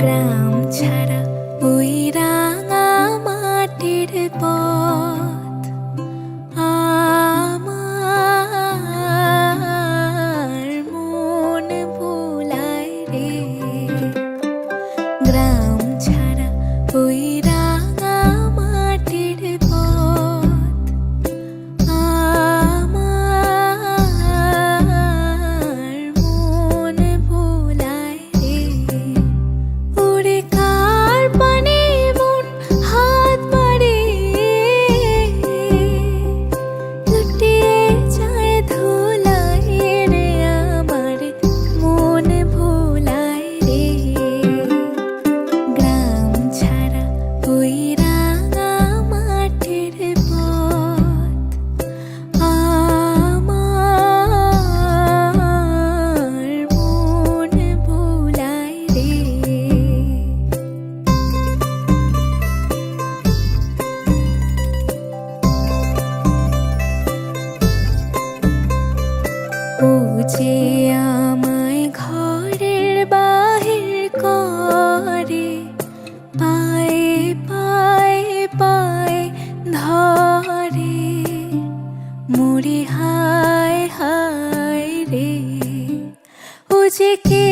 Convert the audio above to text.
গ্রাম ছাড়া ওই রাঙা মাটির পথ আমার মন ভুলায় রে। গ্রাম ছাড়া ওই রাঙা মাটির পথ আমার মন ভুলায় রে। ওরে কার পানে মন হাত বাড়িয়ে লুটিয়ে যায় ধুলায় রে, আমার মন ভুলায় রে। গ্রাম ছাড়া ওই রাঙা মাটির পথ আমার মন ভুলায় রে। ও যে আমায় ঘরের বাহির করে, পায়ে পায়ে পায়ে ধরে, মরি হায় হায় রে। ও যে কে